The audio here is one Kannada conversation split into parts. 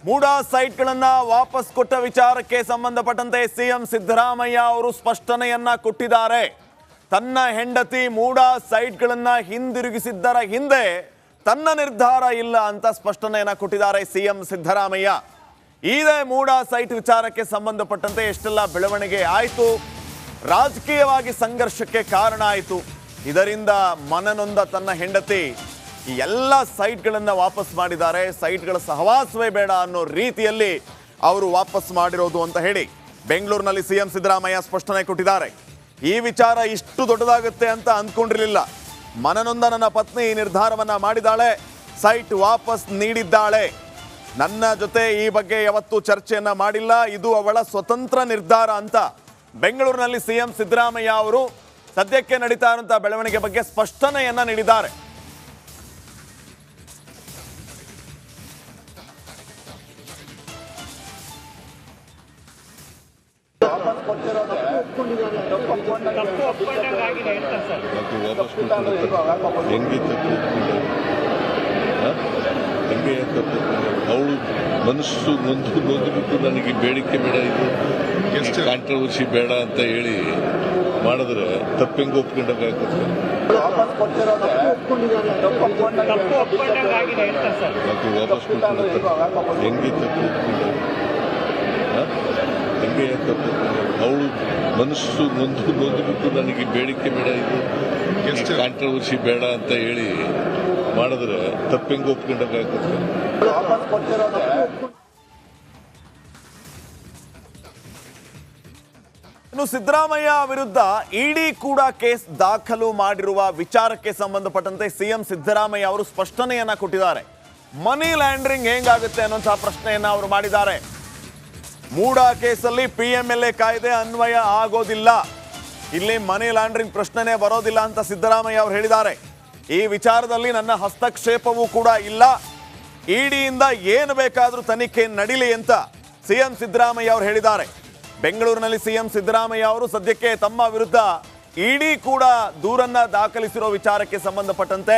ಮೂಡ ಸೈಟ್ಗಳನ್ನು ವಾಪಸ್ ಕೊಟ್ಟ ವಿಚಾರಕ್ಕೆ ಸಂಬಂಧಪಟ್ಟಂತೆ ಸಿಎಂ ಸಿದ್ದರಾಮಯ್ಯ ಅವರು ಸ್ಪಷ್ಟನೆಯನ್ನ ಕೊಟ್ಟಿದ್ದಾರೆ. ತನ್ನ ಹೆಂಡತಿ ಮೂಡ ಸೈಟ್ಗಳನ್ನು ಹಿಂದಿರುಗಿಸಿದ್ದರ ಹಿಂದೆ ತನ್ನ ನಿರ್ಧಾರ ಇಲ್ಲ ಅಂತ ಸ್ಪಷ್ಟನೆಯನ್ನ ಕೊಟ್ಟಿದ್ದಾರೆ ಸಿಎಂ ಸಿದ್ದರಾಮಯ್ಯ. ಇದೇ ಮೂಡ ಸೈಟ್ ವಿಚಾರಕ್ಕೆ ಸಂಬಂಧಪಟ್ಟಂತೆ ಎಷ್ಟೆಲ್ಲ ಬೆಳವಣಿಗೆ ಆಯಿತು, ರಾಜಕೀಯವಾಗಿ ಸಂಘರ್ಷಕ್ಕೆ ಕಾರಣ ಆಯಿತು. ಇದರಿಂದ ಮನನೊಂದ ತನ್ನ ಹೆಂಡತಿ ಈ ಎಲ್ಲ ಸೈಟ್ಗಳನ್ನು ವಾಪಸ್ ಮಾಡಿದ್ದಾರೆ. ಸೈಟ್ಗಳ ಸಹವಾಸವೇ ಬೇಡ ಅನ್ನೋ ರೀತಿಯಲ್ಲಿ ಅವರು ವಾಪಸ್ ಮಾಡಿರೋದು ಅಂತ ಹೇಳಿ ಬೆಂಗಳೂರಿನಲ್ಲಿ ಸಿಎಂ ಸಿದ್ದರಾಮಯ್ಯ ಸ್ಪಷ್ಟನೆ ಕೊಟ್ಟಿದ್ದಾರೆ. ಈ ವಿಚಾರ ಇಷ್ಟು ದೊಡ್ಡದಾಗುತ್ತೆ ಅಂತ ಅಂದ್ಕೊಂಡಿರಲಿಲ್ಲ. ಮನನೊಂದ ನನ್ನ ಪತ್ನಿ ಈ ನಿರ್ಧಾರವನ್ನ ಮಾಡಿದ್ದಾಳೆ, ಸೈಟ್ ವಾಪಸ್ ನೀಡಿದ್ದಾಳೆ. ನನ್ನ ಜೊತೆ ಈ ಬಗ್ಗೆ ಯಾವತ್ತೂ ಚರ್ಚೆಯನ್ನ ಮಾಡಿಲ್ಲ, ಇದು ಅವಳ ಸ್ವತಂತ್ರ ನಿರ್ಧಾರ ಅಂತ ಬೆಂಗಳೂರಿನಲ್ಲಿ ಸಿಎಂ ಸಿದ್ದರಾಮಯ್ಯ ಅವರು ಸದ್ಯಕ್ಕೆ ನಡೀತಾ ಇರುವಂತಹ ಬೆಳವಣಿಗೆ ಬಗ್ಗೆ ಸ್ಪಷ್ಟನೆಯನ್ನ ನೀಡಿದ್ದಾರೆ. ಅವಳು ಮನಸ್ಸು ನೊಂದ್ಬಿಟ್ಟು ನನಗೆ ಬೇಡಿಕೆ ಬೇಡ, ಇದು ಕಾಂಟ್ರವರ್ಸಿ ಬೇಡ ಅಂತ ಹೇಳಿ ಮಾಡಿದ್ರೆ ತಪ್ಪೆಂಗೆ ಒಪ್ಕೊಂಡಾಗುತ್ತೆ. ವಾಪಸ್ ಹೆಂಗೆ ತಪ್ಪು ಹೆಂಗೆ ತಪ್ಪು ಅವಳು ಮನಸ್ಸು ನೊಂದ್ಬಿಟ್ಟು ನನಗೆ ಬೇಡಿಕೆ ಬೇಡ, ಇದು ಕಾಂಟ್ರವರ್ಸಿ ಬೇಡ ಅಂತ ಹೇಳಿ ಮಾಡಿದ್ರೆ ತಪ್ಪೆಂಗೆ ಒಪ್ಕೊಂಡಾಗುತ್ತೆ. ಇನ್ನು ಸಿದ್ದರಾಮಯ್ಯ ವಿರುದ್ಧ ಇಡಿ ಕೂಡ ಕೇಸ್ ದಾಖಲು ಮಾಡಿರುವ ವಿಚಾರಕ್ಕೆ ಸಂಬಂಧಪಟ್ಟಂತೆ ಸಿಎಂ ಸಿದ್ದರಾಮಯ್ಯ ಅವರು ಸ್ಪಷ್ಟನೆಯನ್ನ ಕೊಟ್ಟಿದ್ದಾರೆ. ಮನಿ ಲ್ಯಾಂಡ್ರಿಂಗ್ ಹೇಗಾಗುತ್ತೆ ಅನ್ನುವಂತಹ ಪ್ರಶ್ನೆಯನ್ನ ಅವರು ಮಾಡಿದ್ದಾರೆ. ಮೂಡ ಕೇಸಲ್ಲಿ PMLA ಕಾಯ್ದೆ ಅನ್ವಯ ಆಗೋದಿಲ್ಲ, ಇಲ್ಲಿ ಮನಿ ಲ್ಯಾಂಡ್ರಿಂಗ್ ಪ್ರಶ್ನೆನೇ ಬರೋದಿಲ್ಲ ಅಂತ ಸಿದ್ದರಾಮಯ್ಯ ಅವರು ಹೇಳಿದ್ದಾರೆ. ಈ ವಿಚಾರದಲ್ಲಿ ನನ್ನ ಹಸ್ತಕ್ಷೇಪವೂ ಕೂಡ ಇಲ್ಲ, ಇಡಿಯಿಂದ ಏನು ಬೇಕಾದರೂ ತನಿಖೆ ನಡೀಲಿ ಅಂತ ಸಿಎಂ ಸಿದ್ದರಾಮಯ್ಯ ಅವರು ಹೇಳಿದ್ದಾರೆ. ಬೆಂಗಳೂರಿನಲ್ಲಿ ಸಿಎಂ ಸಿದ್ದರಾಮಯ್ಯ ಅವರು ಸದ್ಯಕ್ಕೆ ತಮ್ಮ ವಿರುದ್ಧ ಇಡಿ ಕೂಡ ದೂರನ್ನ ದಾಖಲಿಸಿರೋ ವಿಚಾರಕ್ಕೆ ಸಂಬಂಧಪಟ್ಟಂತೆ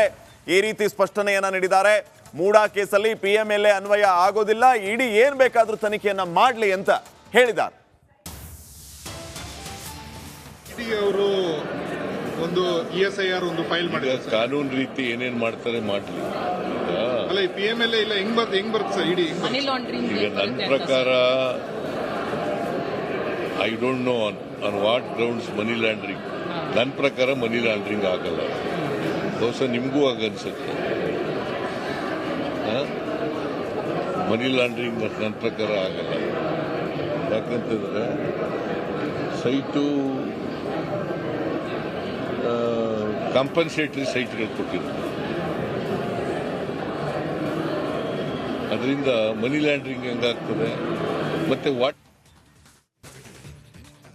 ಈ ರೀತಿ ಸ್ಪಷ್ಟನೆಯನ್ನ ನೀಡಿದ್ದಾರೆ. ಮೂಡ ಕೇಸಲ್ಲಿ PMLA ಅನ್ವಯ ಆಗೋದಿಲ್ಲ, ಇಡಿ ಏನ್ ಬೇಕಾದ್ರೂ ತನಿಖೆಯನ್ನ ಮಾಡಲಿ ಅಂತ ಹೇಳಿದ್ದಾರೆ. ಅವರು ಒಂದು ESIR ಒಂದು ಫೈಲ್ ಮಾಡಿದ್ದಾರೆ. ಕಾನೂನು ರೀತಿ ಏನೇನ್ ಮಾಡ್ತಾರೆ ಮಾಡ್ಲಿ. ಅಲ್ಲ PMLA ಇಲ್ಲ ಹೆಂಗ್ ಬರುತ್ತೆ ಸರ್ ಇಡಿ? ಈಗ ನನ್ನ ಪ್ರಕಾರ I don't know on what grounds money laundering. ನನ್ನ ಪ್ರಕಾರ ಮನಿ ಲ್ಯಾಂಡ್ರಿಂಗ್ ಆಗಲ್ಲ, ಬಹುಶಃ ನಿಮಗೂ ಆಗನ್ಸುತ್ತೆ. ಮನಿ ಲ್ಯಾಂಡ್ರಿಂಗ್ ನನ್ನ ಪ್ರಕಾರ ಆಗಲ್ಲ. ಯಾಕಂತಂದ್ರೆ ಸೈಟು ಕಾಂಪನ್ಸೇಟರಿ ಸೈಟ್ಗಳು ಕೊಟ್ಟಿರುತ್ತೆ, ಅದರಿಂದ ಮನಿ ಲ್ಯಾಂಡ್ರಿಂಗ್ ಹೆಂಗಾಗ್ತದೆ? ಮತ್ತೆ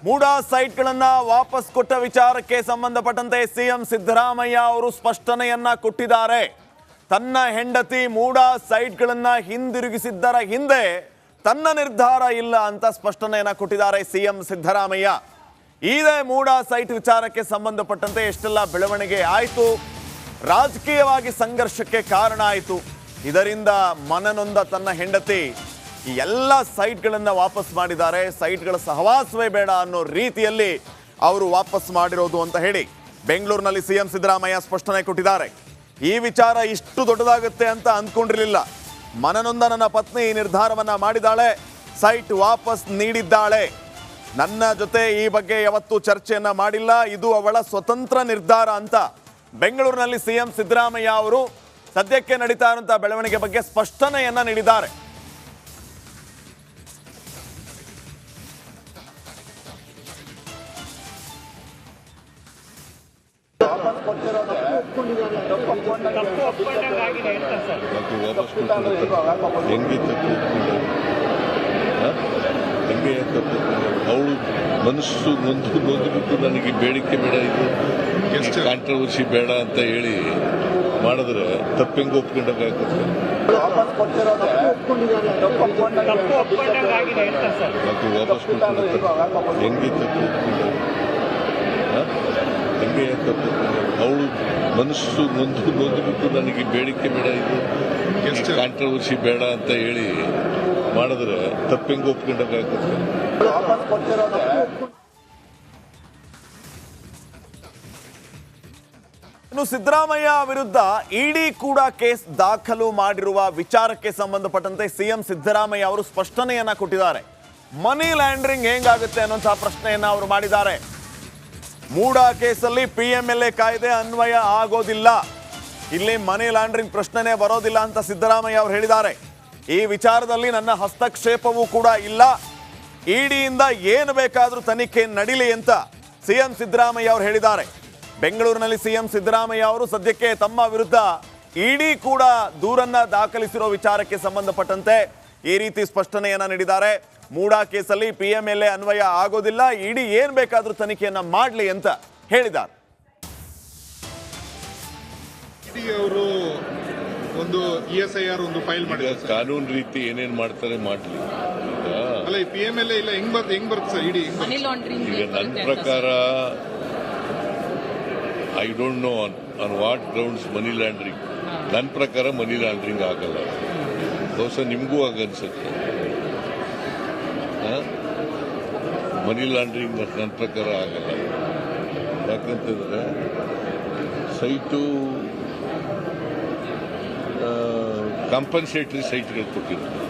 ಮೂಡ ಸೈಟ್ಗಳನ್ನ ವಾಪಸ್ ಕೊಟ್ಟ ವಿಚಾರಕ್ಕೆ ಸಂಬಂಧಪಟ್ಟಂತೆ ಸಿಎಂ ಸಿದ್ದರಾಮಯ್ಯ ಅವರು ಸ್ಪಷ್ಟನೆಯನ್ನ ಕೊಟ್ಟಿದ್ದಾರೆ. ತನ್ನ ಹೆಂಡತಿ ಮೂಡ ಸೈಟ್ಗಳನ್ನ ಹಿಂದಿರುಗಿಸಿದ್ದರ ಹಿಂದೆ ತನ್ನ ನಿರ್ಧಾರ ಇಲ್ಲ ಅಂತ ಸ್ಪಷ್ಟನೆಯನ್ನ ಕೊಟ್ಟಿದ್ದಾರೆ ಸಿಎಂ ಸಿದ್ದರಾಮಯ್ಯ. ಇದೇ ಮೂಡ ಸೈಟ್ ವಿಚಾರಕ್ಕೆ ಸಂಬಂಧಪಟ್ಟಂತೆ ಎಷ್ಟೆಲ್ಲ ಬೆಳವಣಿಗೆ ಆಯಿತು, ರಾಜಕೀಯವಾಗಿ ಸಂಘರ್ಷಕ್ಕೆ ಕಾರಣ ಆಯಿತು. ಇದರಿಂದ ಮನನೊಂದ ತನ್ನ ಹೆಂಡತಿ ಈ ಎಲ್ಲ ಸೈಟ್ಗಳನ್ನು ವಾಪಸ್ ಮಾಡಿದ್ದಾರೆ. ಸೈಟ್ಗಳ ಸಹವಾಸವೇ ಬೇಡ ಅನ್ನೋ ರೀತಿಯಲ್ಲಿ ಅವರು ವಾಪಸ್ ಮಾಡಿರೋದು ಅಂತ ಹೇಳಿ ಬೆಂಗಳೂರಿನಲ್ಲಿ ಸಿಎಂ ಸಿದ್ದರಾಮಯ್ಯ ಸ್ಪಷ್ಟನೆ ಕೊಟ್ಟಿದ್ದಾರೆ. ಈ ವಿಚಾರ ಇಷ್ಟು ದೊಡ್ಡದಾಗುತ್ತೆ ಅಂತ ಅಂದ್ಕೊಂಡಿರಲಿಲ್ಲ. ಮನನೊಂದ ನನ್ನ ಪತ್ನಿ ಈ ನಿರ್ಧಾರವನ್ನ ಮಾಡಿದ್ದಾಳೆ, ಸೈಟ್ ವಾಪಸ್ ನೀಡಿದ್ದಾಳೆ. ನನ್ನ ಜೊತೆ ಈ ಬಗ್ಗೆ ಯಾವತ್ತೂ ಚರ್ಚೆಯನ್ನ ಮಾಡಿಲ್ಲ, ಇದು ಅವಳ ಸ್ವತಂತ್ರ ನಿರ್ಧಾರ ಅಂತ ಬೆಂಗಳೂರಿನಲ್ಲಿ ಸಿಎಂ ಸಿದ್ದರಾಮಯ್ಯ ಅವರು ಸದ್ಯಕ್ಕೆ ನಡೀತಾ ಇರುವಂತಹ ಬೆಳವಣಿಗೆ ಬಗ್ಗೆ ಸ್ಪಷ್ಟನೆಯನ್ನ ನೀಡಿದ್ದಾರೆ. ಹೆಂಗೆ ತಪ್ಪು ಹೆಂಗೆ ತಪ್ಪು ಅವಳು ಮನಸ್ಸು ನೊಂದ್ಬಿಟ್ಟು ನನಗೆ ಬೇಡಿಕೆ ಬೇಡ, ಇದು ಕಾಂಟ್ರವರ್ಸಿ ಬೇಡ ಅಂತ ಹೇಳಿ ಮಾಡಿದ್ರೆ ತಪ್ಪೆಂಗೆ ಒಪ್ಕೊಂಡಾಗುತ್ತೆ. ವಾಪಸ್ ಹೆಂಗೆ ತಪ್ಪು ಹೆಂಗೆ ಅವಳು ಮನಸ್ಸು ನೊಂದ್ಬಿಟ್ಟು ನನಗೆ ಬೇಡಿಕೆ ಬೇಡ ಇದು ಕಾಂಟ್ರವರ್ಸಿ ಬೇಡ ಅಂತ ಹೇಳಿ ಮಾಡಿದ್ರೆ ತಪ್ಪೆಂಗೆ ಒಪ್ಕೊಂಡಾಗುತ್ತೆ. ಇನ್ನು ಸಿದ್ದರಾಮಯ್ಯ ವಿರುದ್ಧ ಇಡಿ ಕೂಡ ಕೇಸ್ ದಾಖಲು ಮಾಡಿರುವ ವಿಚಾರಕ್ಕೆ ಸಂಬಂಧಪಟ್ಟಂತೆ ಸಿಎಂ ಸಿದ್ದರಾಮಯ್ಯ ಅವರು ಸ್ಪಷ್ಟನೆಯನ್ನ ಕೊಟ್ಟಿದ್ದಾರೆ. ಮನಿ ಲ್ಯಾಂಡ್ರಿಂಗ್ ಹೇಗಾಗುತ್ತೆ ಅನ್ನುವಂತಹ ಪ್ರಶ್ನೆಯನ್ನ ಅವರು ಮಾಡಿದ್ದಾರೆ. ಮೂಡ ಕೇಸಲ್ಲಿ PMLA ಕಾಯ್ದೆ ಅನ್ವಯ ಆಗೋದಿಲ್ಲ, ಇಲ್ಲಿ ಮನಿ ಲ್ಯಾಂಡ್ರಿಂಗ್ ಪ್ರಶ್ನೆನೇ ಬರೋದಿಲ್ಲ ಅಂತ ಸಿದ್ದರಾಮಯ್ಯ ಅವರು ಹೇಳಿದ್ದಾರೆ. ಈ ವಿಚಾರದಲ್ಲಿ ನನ್ನ ಹಸ್ತಕ್ಷೇಪವೂ ಕೂಡ ಇಲ್ಲ, ಇಡಿಯಿಂದ ಏನು ಬೇಕಾದರೂ ತನಿಖೆ ನಡೀಲಿ ಅಂತ ಸಿಎಂ ಸಿದ್ದರಾಮಯ್ಯ ಅವರು ಹೇಳಿದ್ದಾರೆ. ಬೆಂಗಳೂರಿನಲ್ಲಿ ಸಿಎಂ ಸಿದ್ದರಾಮಯ್ಯ ಅವರು ಸದ್ಯಕ್ಕೆ ತಮ್ಮ ವಿರುದ್ಧ ಇಡಿ ಕೂಡ ದೂರನ್ನ ದಾಖಲಿಸಿರೋ ವಿಚಾರಕ್ಕೆ ಸಂಬಂಧಪಟ್ಟಂತೆ ಈ ರೀತಿ ಸ್ಪಷ್ಟನೆಯನ್ನ ನೀಡಿದ್ದಾರೆ. ಮೂಡಾ ಕೇಸಲ್ಲಿ PMLA ಅನ್ವಯ ಆಗೋದಿಲ್ಲ, ಇಡಿ ಏನ್ ಬೇಕಾದ್ರೂ ತನಿಖೆಯನ್ನ ಮಾಡಲಿ ಅಂತ ಹೇಳಿದ್ದಾರೆ. ಇಡಿ ಅವರು ಒಂದು ESIR ಒಂದು ಫೈಲ್ ಮಾಡಿದ್ದಾರೆ. ಕಾನೂನು ರೀತಿ ಏನೇನ್ ಮಾಡ್ತಾರೆ ಮಾಡ್ಲಿ. ಅಲ್ಲ ಈ PMLA ಇಲ್ಲ ಹೆಂಗ್ ಬರುತ್ತೆ ಸರ್ ಇಡಿ? ಮನಿ ಲಾಂಡ್ರಿಂಗ್ ಈಗ ನನ್ನ ಪ್ರಕಾರ I don't know on what grounds money laundering. ನನ್ನ ಪ್ರಕಾರ ಮನಿ ಲ್ಯಾಂಡ್ರಿಂಗ್ ಆಗಲ್ಲ, ಬಹುಶಃ ನಿಮಗೂ ಆಗನ್ಸುತ್ತೆ. ಮನಿ ಲ್ಯಾಂಡ್ರಿಂಗ್ ನನ್ನ ಪ್ರಕಾರ ಆಗಲ್ಲ. ಯಾಕಂತಂದ್ರೆ ಸೈಟು ಕಾಂಪನ್ಸೇಟರಿ ಸೈಟ್ಗಳು ಕೊಟ್ಟಿರುತ್ತೆ,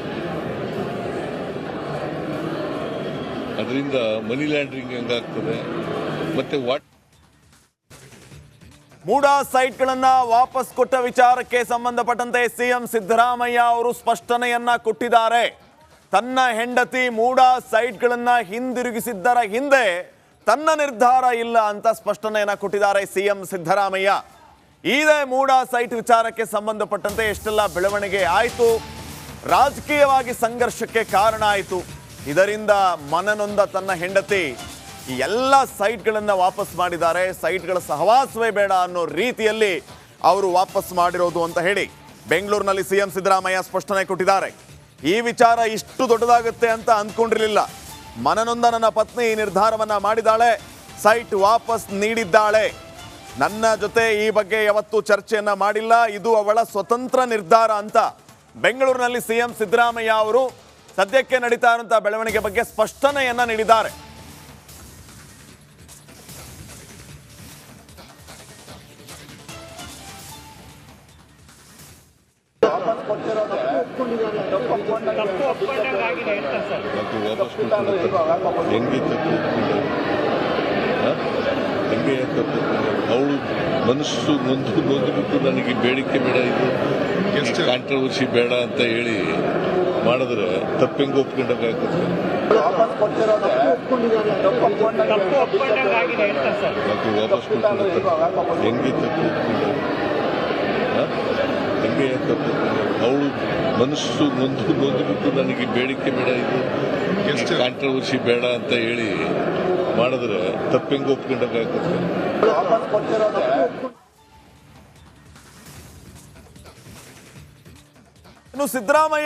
ಅದರಿಂದ ಮನಿ ಲ್ಯಾಂಡ್ರಿಂಗ್ ಹೆಂಗಾಗ್ತದೆ? ಮತ್ತೆ ವಾಟ್ ಮೂಡಾ ಸೈಟ್ಗಳನ್ನ ವಾಪಸ್ ಕೊಟ್ಟ ವಿಚಾರಕ್ಕೆ ಸಂಬಂಧಪಟ್ಟಂತೆ ಸಿಎಂ ಸಿದ್ದರಾಮಯ್ಯ ಅವರು ಸ್ಪಷ್ಟನೆಯನ್ನ ಕೊಟ್ಟಿದ್ದಾರೆ. ತನ್ನ ಹೆಂಡತಿ ಮೂಡಾ ಸೈಟ್ಗಳನ್ನ ಹಿಂದಿರುಗಿಸಿದ್ದರ ಹಿಂದೆ ತನ್ನ ನಿರ್ಧಾರ ಇಲ್ಲ ಅಂತ ಸ್ಪಷ್ಟನೆಯನ್ನ ಕೊಟ್ಟಿದ್ದಾರೆ ಸಿಎಂ ಸಿದ್ದರಾಮಯ್ಯ. ಇದೇ ಮೂಡಾ ಸೈಟ್ ವಿಚಾರಕ್ಕೆ ಸಂಬಂಧಪಟ್ಟಂತೆ ಎಷ್ಟೆಲ್ಲ ಬೆಳವಣಿಗೆ ಆಯಿತು, ರಾಜಕೀಯವಾಗಿ ಸಂಘರ್ಷಕ್ಕೆ ಕಾರಣ ಆಯಿತು. ಇದರಿಂದ ಮನನೊಂದ ತನ್ನ ಹೆಂಡತಿ ಈ ಎಲ್ಲ ಸೈಟ್ಗಳನ್ನ ವಾಪಸ್ ಮಾಡಿದ್ದಾರೆ. ಸೈಟ್ಗಳ ಸಹವಾಸವೇ ಬೇಡ ಅನ್ನೋ ರೀತಿಯಲ್ಲಿ ಅವರು ವಾಪಸ್ ಮಾಡಿರೋದು ಅಂತ ಹೇಳಿ ಬೆಂಗಳೂರಿನಲ್ಲಿ ಸಿಎಂ ಸಿದ್ದರಾಮಯ್ಯ ಸ್ಪಷ್ಟನೆ ಕೊಟ್ಟಿದ್ದಾರೆ. ಈ ವಿಚಾರ ಇಷ್ಟು ದೊಡ್ಡದಾಗುತ್ತೆ ಅಂತ ಅಂದ್ಕೊಂಡಿರಲಿಲ್ಲ. ಮನನೊಂದ ನನ್ನ ಪತ್ನಿ ಈ ನಿರ್ಧಾರವನ್ನ ಮಾಡಿದ್ದಾಳೆ, ಸೈಟ್ ವಾಪಸ್ ನೀಡಿದ್ದಾಳೆ. ನನ್ನ ಜೊತೆ ಈ ಬಗ್ಗೆ ಯಾವತ್ತೂ ಚರ್ಚೆಯನ್ನ ಮಾಡಿಲ್ಲ, ಇದು ಅವಳ ಸ್ವತಂತ್ರ ನಿರ್ಧಾರ ಅಂತ ಬೆಂಗಳೂರಿನಲ್ಲಿ ಸಿಎಂ ಸಿದ್ದರಾಮಯ್ಯ ಅವರು ಸದ್ಯಕ್ಕೆ ನಡೀತಾ ಇರುವಂತಹ ಬೆಳವಣಿಗೆ ಬಗ್ಗೆ ಸ್ಪಷ್ಟನೆಯನ್ನ ನೀಡಿದ್ದಾರೆ. ಹೆಂಗೆ ಅವಳು ಮನಸ್ಸು ನೊಂದ್ಬಿಟ್ಟು ನನಗೆ ಬೇಡಿಕೆ ಬೇಡ ಇದು ಕಾಂಟ್ರವರ್ಸಿ ಬೇಡ ಅಂತ ಹೇಳಿ ಮಾಡಿದ್ರೆ ತಪ್ಪೆಂಗೆ ಒಪ್ಕೊಂಡಾಗುತ್ತೆ. ವಾಪಸ್ ಹೆಂಗೆ ಹೆಂಗೆ ಅವಳು ಮನಸ್ಸು ನೊಂದ್ಬಿಟ್ಟು ನನಗೆ ಬೇಡಿಕೆ ಬೇಡ ಇದು ಕಾಂಟ್ರವರ್ಸಿ ಬೇಡ ಅಂತ ಹೇಳಿ ಮಾಡಿದ್ರೆ ತಪ್ಪೆಂಗೆ ಒಪ್ಕೊಂಡಾಗುತ್ತೆ. ಇನ್ನು ಸಿದ್ದರಾಮಯ್ಯ